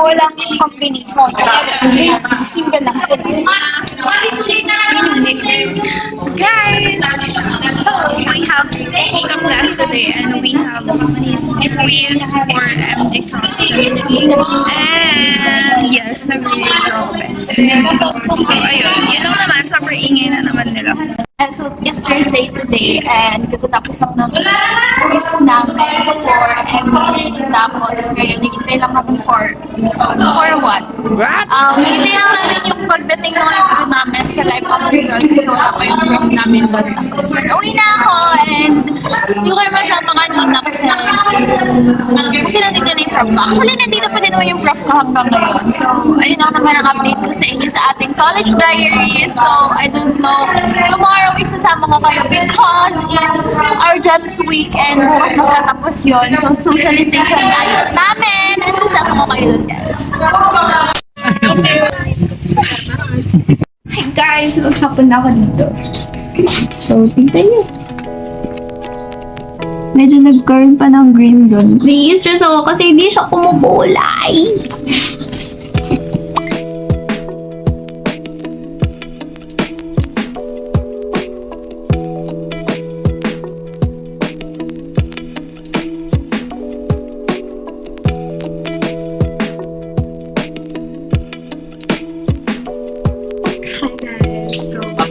walang combination. Kaya single lang sila. Guys, so we have makeup class today and we have quiz for MD and yes, nag-release ako best. So ayun, yun lang naman, super ingay na naman nila. And so, it's Thursday today and katatapos ako ng quiz namin for MC. Tapos, ngayon, nagintay lang kami for what? Hintay lang namin yung pagdating ng mga crew namin sa live appraisal kasi wala pa yung prof namin doon. Tapos, yun, uwi na ako and yung kayo masama kanina kasi nandito na yung prof ko. Actually, nandito pa din naman yung prof ko hanggang ngayon. So, ayun ako naman ang update ko sa inyo sa ating college diary. So, I don't know. Tomorrow, isasama ko kayo because it's our Gems week and bukas magtatapos yun. So, socialization night namin and sasama ko kayo dun, guys. Hi guys! Maghapon na ako dito. So, tingnan nyo. Medyo nagkaroon pa ng green doon. Nai-stress ako kasi hindi siya kumukulay.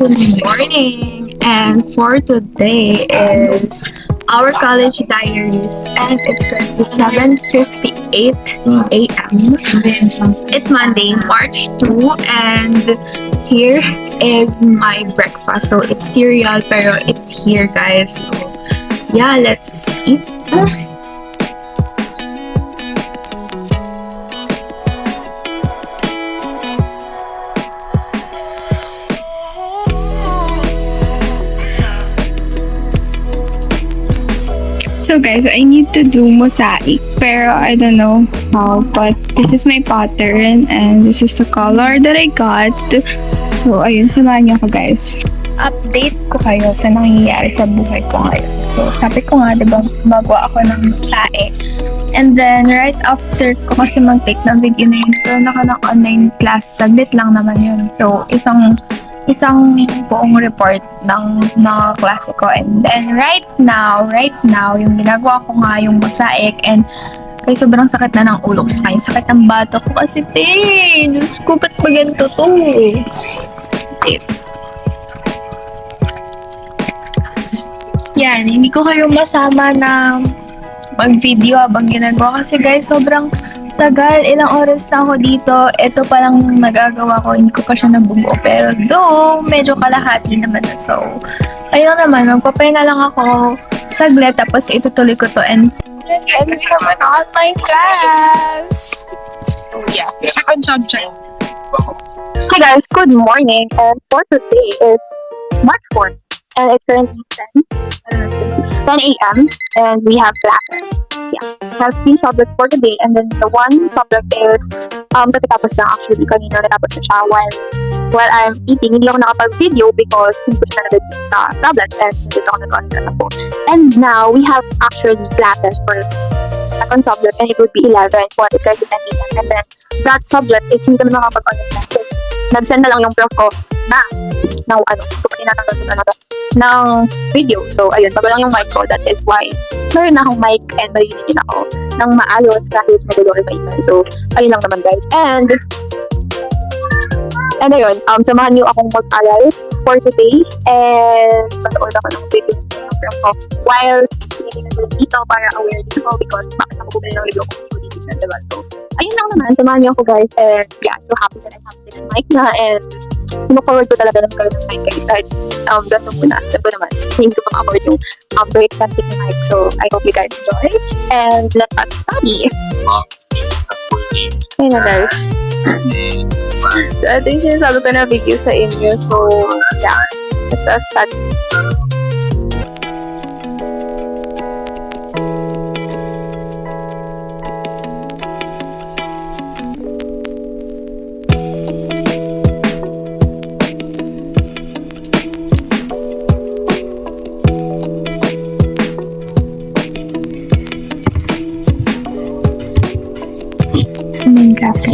Good morning, and for today is our college diaries, and it's currently 7:58 a.m. It's Monday, March 2, and here is my breakfast. So it's cereal, pero it's here, guys. So yeah, let's eat. So guys, I need to do mosaic, pero I don't know how, but this is my pattern and this is the color that I got. So ayun, samahan niyo ako guys. Update ko kayo sa nangyayari sa buhay ko ngayon. So sabi ko nga, diba, magawa ako ng mosaic. And then right after ko kasi mag-take ng video na yun, pero ako ng online class, saglit lang naman yun. So isang buong report ng mga klase ko. And then right now, yung ginagawa ko nga yung mosaic and kaya sobrang sakit na ng ulo ko sa kanya. Sakit ng bato ko kasi, Diyos ko, ba't ba ganito to? Yan, hindi ko kayo masama na mag-video habang ginagawa kasi guys, sobrang tagal, ilang oras na ako dito. Ito pa lang nagagawa ko, hindi ko pa siya nabubuo. Pero though, medyo kalahati naman na. So, ayun naman, magpapahinga lang ako saglit, tapos itutuloy ko to. And it's naman online class. So, yeah, second subject. Hi guys, good morning. And for today is March 4th. And it's currently 10 a.m. And we have classes. Yeah, we have 3 subjects for today, and then the one subject is katatapos lang actually kanina, natapos na siya while I'm eating. Hindi ako nakapag-video because hindi ko siya nag-video sa tablet and hindi ako nag-on sa phone. And now we have actually classes for second subject and it would be 11 for it's currently 10 a.m. And then that subject is hindi kami makapag-on so, nag-send na lang yung prof ko na tinatanggal ko talaga ng video. So, ayun, bago lang yung mic ko. That is why meron na akong mic and marinig din ako ng maayos kahit magulo ay maingay. So, ayun lang naman guys. And ayun, samahan niyo akong mag-aral for today and manood ako ng video ng film ko while tinitingnan ko dito para aware din ako because bakit ako bumili ng libro kung hindi ko titignan, diba? So, ayun lang naman, samahan niyo ako guys and yeah, so happy that I have this mic na and look forward ko talaga na magkaroon ng mic guys kahit ganun muna, sabi naman hindi ko pa ma-afford yung very expensive na mic. So, I hope you guys enjoy and let us study. Ayun na guys. So, ito yung sinasabi ko na video sa inyo. So, yeah. Let's start. Main class ka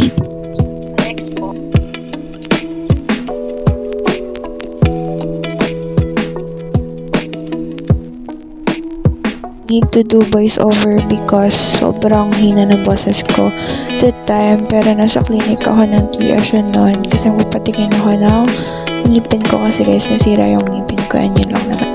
need to do voiceover because sobrang hina ng boses ko that time. Pero nasa clinic ako ng Tiasyon noon kasi magpapatingin ako ng ngipin ko kasi guys, nasira yung ngipin ko and yun lang naman.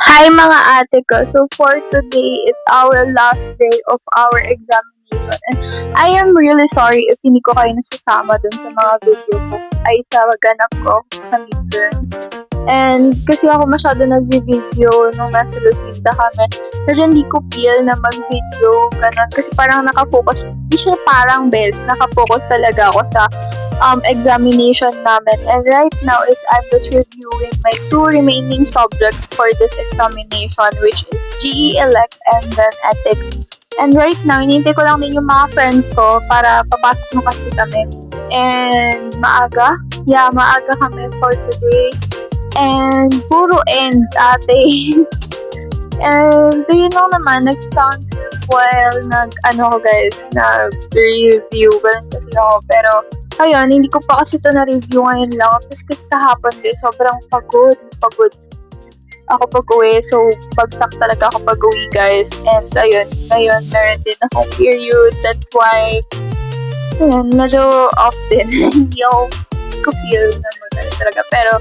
Hi mga ate ko. So for today, it's our last day of our examination. And I am really sorry if hindi ko kayo nasasama dun sa mga video ko. Ay sa ganap ko sa midterm. And kasi ako masyado nag-video nung nasa Lucinda kami. Pero hindi ko feel na mag-video ganun. Kasi parang nakafocus. Hindi siya parang bells. Nakafocus talaga ako sa examination namin. And right now is I'm just reviewing my 2 remaining subjects for this examination, which is GE Elect and then Ethics. And right now, inintay ko lang din yung mga friends ko para papasok na kasi kami. And maaga. Yeah, maaga kami for today. And puro end, ate. And yun lang naman, nag-sound while nag-review, ganun kasi ako. Pero, ayun, hindi ko pa kasi ito na-review ngayon lang. Tapos kasi kahapon guys, sobrang pagod ako pag-uwi. So, bagsak talaga ako pag-uwi guys. And ayun, ngayon, meron din akong period. That's why, ayun, medyo off din. Hindi ko feel na talaga. Pero,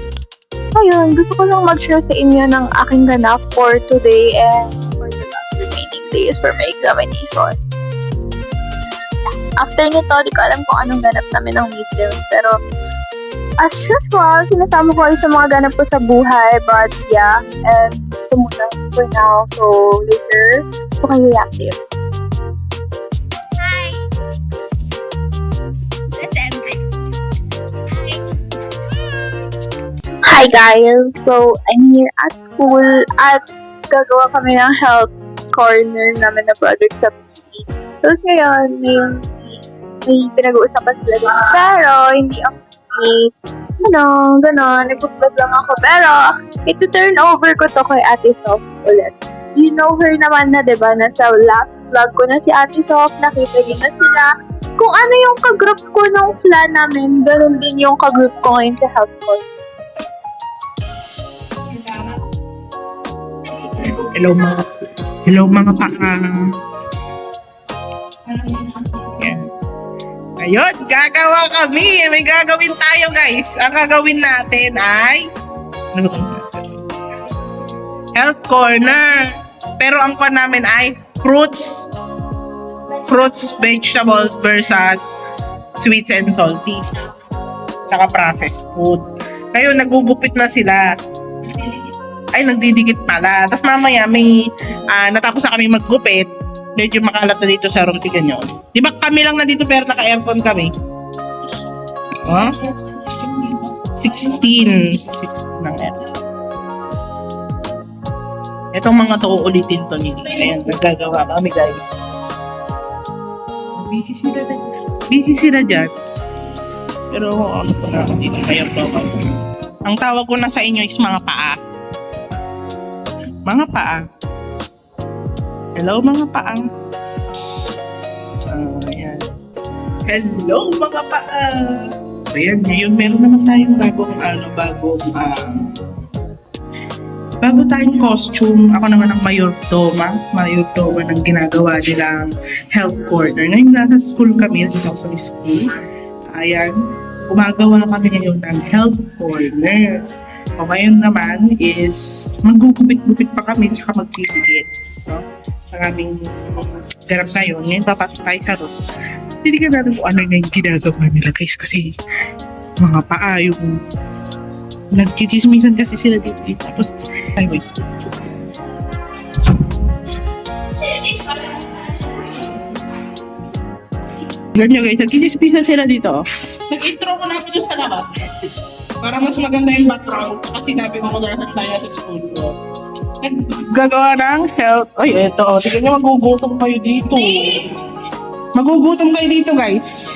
ayun, gusto ko lang mag-share sa inyo ng aking ganap for today and for the last remaining days for my examination. After nito, di ko alam kung anong ganap namin ng midterms. Pero, as usual, sinasama ko kayo sa mga ganap ko sa buhay. But, yeah. And, ito muna for now. So, later, ito kayo active. Hi! That's MJ. Hi guys! So, I'm here at school at gagawa kami ng health corner namin na project sa PE. Tapos ngayon, may pinag-uusapan sila dito. Pero, hindi ako gano'n, nag-vlog lang ako. Pero, ito turn over ko to kay Ate Sof ulit. You know her naman na, diba? Nasa last vlog ko na si Ate Sof, nakita niyo na sila. Kung ano yung ka-group ko ng flan namin, gano'n din yung ka-group ko ngayon sa health corner. Hello mga Yan. Ayun, gagawa kami. May gagawin tayo guys. Ang gagawin natin ay Health corner. Pero ang kon namin ay fruits, vegetables versus sweets and salty. Saka processed food. Ngayon, nagugupit na sila. Ay, nagdidikit pala. Tapos mamaya, may natapos na kami maggupit. Medyo makalat na dito sa room. Tignan nyo. Di ba kami lang na dito pero naka-aircon kami? Huh? 16 ng aircon. Itong mga to, ulitin to nila. Ayan, nagagawa kami guys. Busy sila dyan. Pero ano po na, hindi na kayo problem. Ang tawag ko na sa inyo is mga paa. Mga paa. Hello mga paa. Ayan. Hello mga paa. Ayan, ngayon meron naman tayong bago tayong costume. Ako naman ang mayordomo ng ginagawa nilang health corner. Ngayon nasa school kami, dito ako sa school. Ayan, gumagawa kami ngayon ng health corner. O ngayon naman is maggugupit-gupit pa kami tsaka magpipigit. No? Maraming ganap ngayon. Ngayon papasok tayo sa room. Titignan natin kung ano yung ginagawa nila guys kasi mga paa yung nagchichismisan kasi sila dito. Tapos, anyway. Ganyan guys, nagchichismisan sila dito. Nag-intro ko na ako sa labas. Para mas maganda yung background. Kasi sinabi mo ko natin tayo sa school ko. Gagawa ng health. Ay, eto. Tignan nyo, magugutom kayo dito. Magugutom kayo dito guys.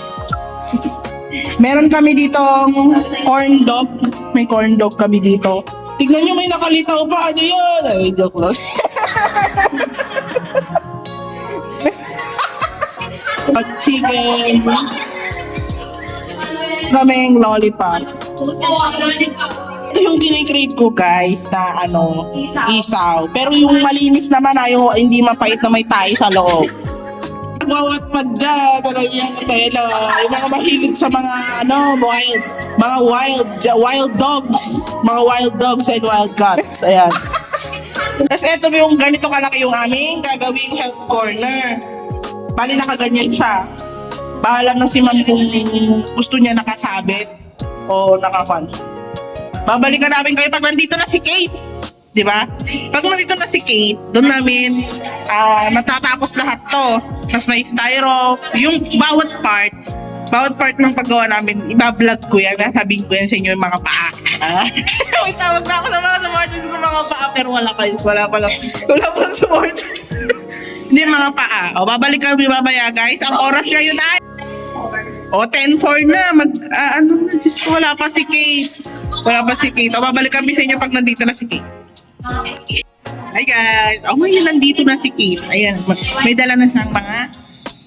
Meron kami ditong corn dog. May corn dog kami dito. Tignan nyo, may nakalitaw pa. Ano yun? Ay, joke lang. Chicken. Kaming lollipop. Ito yung kinikrave ko guys na isaw. Pero yung malinis naman yung hindi mapait na may tayo sa loob. Nagwawatpad dyan, yan, tela. Yung mga mahilig sa mga wild dogs. Mga wild dogs and wild cats. Ayan. Tapos eto yung ganito kalaki yung aming gagawing health corner. Bali nakaganyan siya. Bahala na si ma'am kung gusto niya nakasabit o nakapan. Babalikan namin kayo pag nandito na si Kate. Di ba? Pag nandito na si Kate, doon namin matatapos lahat to. Tapos may styro. Yung bawat part ng paggawa namin, ibablog ko yan. Sabihin ko yan sa inyo yung mga paa. May tawag na ako sa mga supporters ko mga paa. Pero wala palang supporters. Hindi mga paa. O, babalik kami babaya guys. Ang oras ngayon ay 10:04 na. Diyos ko, wala pa si Kate. O, babalik kami sa inyo pag nandito na si Kate. Hi guys. O, ngayon nandito na si Kate. Ayan, may dala na siyang mga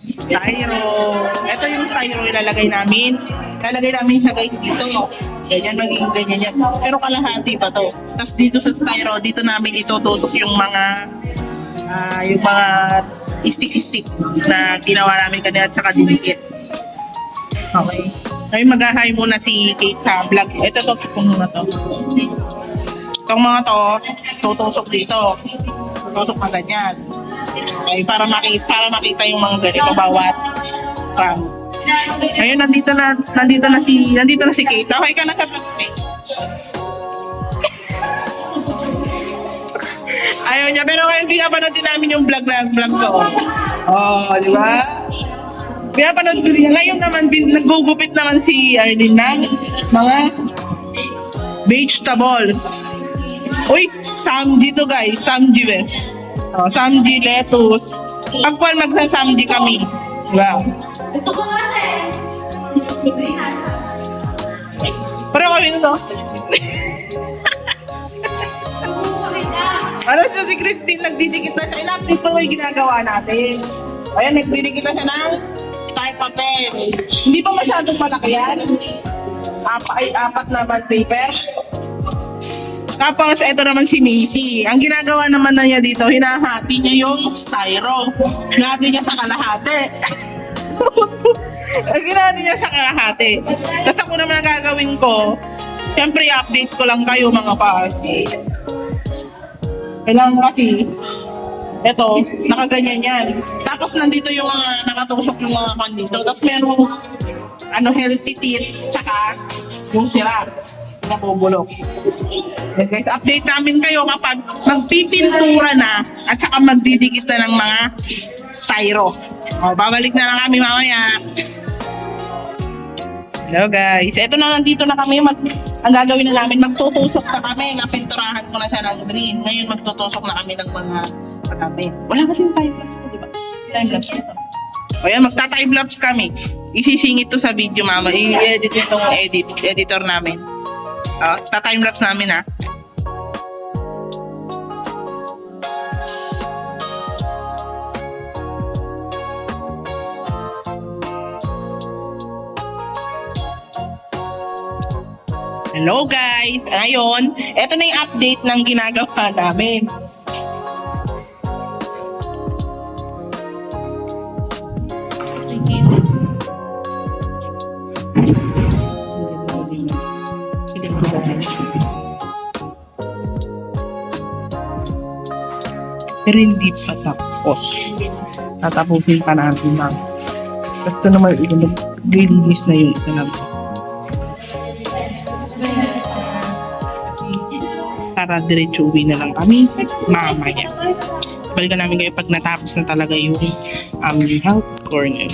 styro. Ito yung styro ilalagay namin. Ilalagay namin sa guys dito. Ganyan, magiging ganyan yan. Pero kalahati pa to. Tapos dito sa styro, dito namin itutusok yung mga stick na ginawa namin kanina at saka dinikit. Okay. Ngayon mag-hi muna si Kate sa vlog. Ito itong mga to. Itong mga to, tutusok dito. Tutusok na ganyan. Okay, para makita yung mga ganito bawat cam. Ngayon nandito na si Kate. Okay ka na sa vlog, Kate. Ayaw niya, pero ngayon pinapanood din namin yung vlog ko. Oh, di ba? Pinapanood ko din niya. Ngayon naman, naggugupit naman si Arlene ng mga vegetables. Uy, samji to guys, samji bes. Oh, samji, lettuce. Pagpal magsasamji kami. Wow. Pero kami ito. Ano siya si Christine, nagdidikit na siya. In-update pa yung ginagawa natin. Ayan, nagdidikit na siya ng tar papel. Hindi pa masyadong malaki yan. Apat na bond paper. Tapos, ito naman si Macy. Ang ginagawa naman na niya dito, hinahati niya yung styro. Hinahati niya sa kalahati. Hinahati niya sa kalahati. Tapos ako naman ang gagawin ko, siyempre, update ko lang kayo mga pasi. Kailangan kasi, eto, nakaganyan yan. Tapos nandito yung mga nakatusok yung mga kan dito. Tapos merong healthy teeth, tsaka yung sira. Nabubulok. Okay, guys, update namin kayo kapag magpipintura na at saka magdidikit na ng mga styro. O, babalik na lang kami mamaya. Hello guys, eto na, nandito na kami. Ang gagawin na namin, magtutusok na kami. Napinturahan ko na siya ng green. Ngayon magtutusok na kami ng mga marami. Wala kasing time-lapse na, di ba? Time-lapse na. O yan, magta-time-lapse kami. Isisingit to sa video, mama. I-edit itong editor namin. Ta-time-lapse namin, ha. Hello guys! Ngayon, eto na yung update ng ginagawa namin. Pero hindi pa tapos. Tatapusin pa natin lang. Basta naman i-release na yung isa namin. Para diretso uwi na lang kami mamaya. Balikan namin kayo pag natapos na talaga yung health corner.